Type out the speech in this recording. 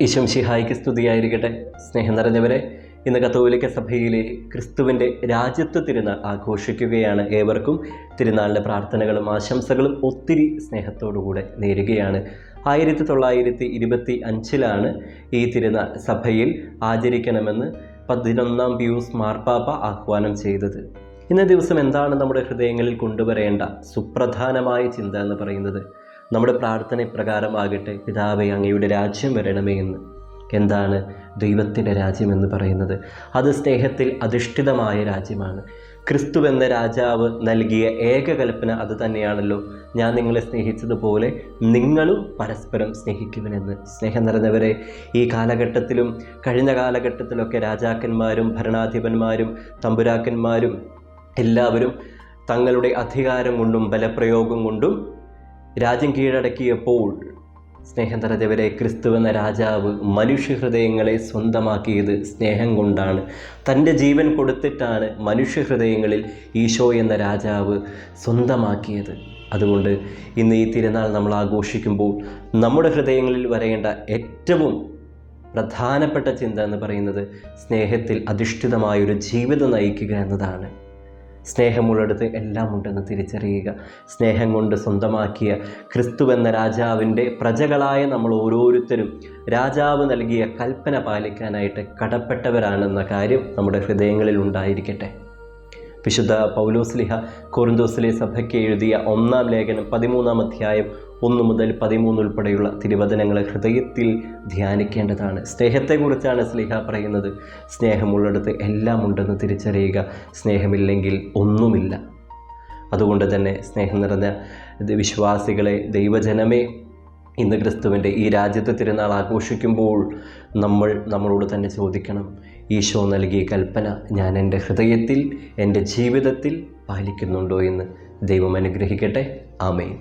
ഈശോമിശിഹായ്ക്ക് സ്തുതിയായിരിക്കട്ടെ. സ്നേഹം നിറഞ്ഞവരെ, ഇന്ന് കത്തോലിക്ക സഭയിലെ ക്രിസ്തുവിൻ്റെ രാജ്യത്വ തിരുനാൾ ആഘോഷിക്കുകയാണ്. ഏവർക്കും തിരുനാളിൻ്റെ പ്രാർത്ഥനകളും ആശംസകളും ഒത്തിരി സ്നേഹത്തോടുകൂടെ നേരുകയാണ്. 1925 ഈ തിരുനാൾ സഭയിൽ ആചരിക്കണമെന്ന് 11-ാം പിയൂസ് മാർപ്പാപ്പ ആഹ്വാനം ചെയ്തത്. ഇന്നേ ദിവസം എന്താണ് നമ്മുടെ ഹൃദയങ്ങളിൽ കൊണ്ടുവരേണ്ട സുപ്രധാനമായ ചിന്ത എന്ന് പറയുന്നത്? നമ്മുടെ പ്രാർത്ഥന ഇപ്രകാരമാകട്ടെ: പിതാവേ, അങ്ങയുടെ രാജ്യം വരണമേ എന്ന്. എന്താണ് ദൈവത്തിൻ്റെ രാജ്യമെന്ന് പറയുന്നത്? അത് സ്നേഹത്തിൽ അധിഷ്ഠിതമായ രാജ്യമാണ്. ക്രിസ്തു എന്ന രാജാവ് നൽകിയ ഏക കൽപ്പന അത് തന്നെയാണല്ലോ: ഞാൻ നിങ്ങളെ സ്നേഹിച്ചതുപോലെ നിങ്ങളും പരസ്പരം സ്നേഹിക്കുമെന്ന്. സ്നേഹം നിറഞ്ഞവരെ, ഈ കാലഘട്ടത്തിലും കഴിഞ്ഞ കാലഘട്ടത്തിലൊക്കെ രാജാക്കന്മാരും ഭരണാധിപന്മാരും തമ്പുരാക്കന്മാരും എല്ലാവരും തങ്ങളുടെ അധികാരം കൊണ്ടും ബലപ്രയോഗം കൊണ്ടും രാജ്യം കീഴടക്കിയപ്പോൾ, സ്നേഹം നിറഞ്ഞവരെ, ക്രിസ്തു എന്ന രാജാവ് മനുഷ്യഹൃദയങ്ങളെ സ്വന്തമാക്കിയത് സ്നേഹം കൊണ്ടാണ്. തൻ്റെ ജീവൻ കൊടുത്തിട്ടാണ് മനുഷ്യഹൃദയങ്ങളിൽ ഈശോ എന്ന രാജാവ് സ്വന്തമാക്കിയത്. അതുകൊണ്ട് ഇന്ന് ഈ തിരുനാൾ നമ്മൾ ആഘോഷിക്കുമ്പോൾ നമ്മുടെ ഹൃദയങ്ങളിൽ വരേണ്ട ഏറ്റവും പ്രധാനപ്പെട്ട ചിന്ത എന്ന് പറയുന്നത് സ്നേഹത്തിൽ അധിഷ്ഠിതമായൊരു ജീവിതം നയിക്കുക എന്നതാണ്. സ്നേഹമുള്ളിടത്ത് എല്ലാം ഉണ്ടെന്ന് തിരിച്ചറിയുക. സ്നേഹം കൊണ്ട് സ്വന്തമാക്കിയ ക്രിസ്തു എന്ന രാജാവിൻ്റെ പ്രജകളായ നമ്മൾ ഓരോരുത്തരും രാജാവ് നൽകിയ കൽപ്പന പാലിക്കാനായിട്ട് കടപ്പെട്ടവരാണെന്ന കാര്യം നമ്മുടെ ഹൃദയങ്ങളിൽ ഉണ്ടായിരിക്കട്ടെ. വിശുദ്ധ പൗലോസ്ലിഹ കൊറിന്തോസിലെ സഭയ്ക്ക് എഴുതിയ 1-ാം ലേഖനം 13-ാം അധ്യായം 1 മുതൽ 13 ഉൾപ്പെടെയുള്ള തിരുവചനങ്ങൾ ഹൃദയത്തിൽ ധ്യാനിക്കേണ്ടതാണ്. സ്നേഹത്തെക്കുറിച്ചാണ് സ്ലിഹ പറയുന്നത്. സ്നേഹമുള്ളിടത്ത് എല്ലാം ഉണ്ടെന്ന് തിരിച്ചറിയുക. സ്നേഹമില്ലെങ്കിൽ ഒന്നുമില്ല. അതുകൊണ്ട് തന്നെ സ്നേഹം നിറഞ്ഞ വിശ്വാസികളെ, ദൈവജനമേ, ഇന്ന് ക്രിസ്തുവിൻ്റെ ഈ രാജ്യത്തെ തിരുനാൾ ആഘോഷിക്കുമ്പോൾ നമ്മളോട് തന്നെ ചോദിക്കണം: ഈശോ നൽകിയ കൽപ്പന ഞാൻ എൻ്റെ ഹൃദയത്തിൽ, എൻ്റെ ജീവിതത്തിൽ പാലിക്കുന്നുണ്ടോ എന്ന്. ദൈവം അനുഗ്രഹിക്കട്ടെ. ആമേൻ.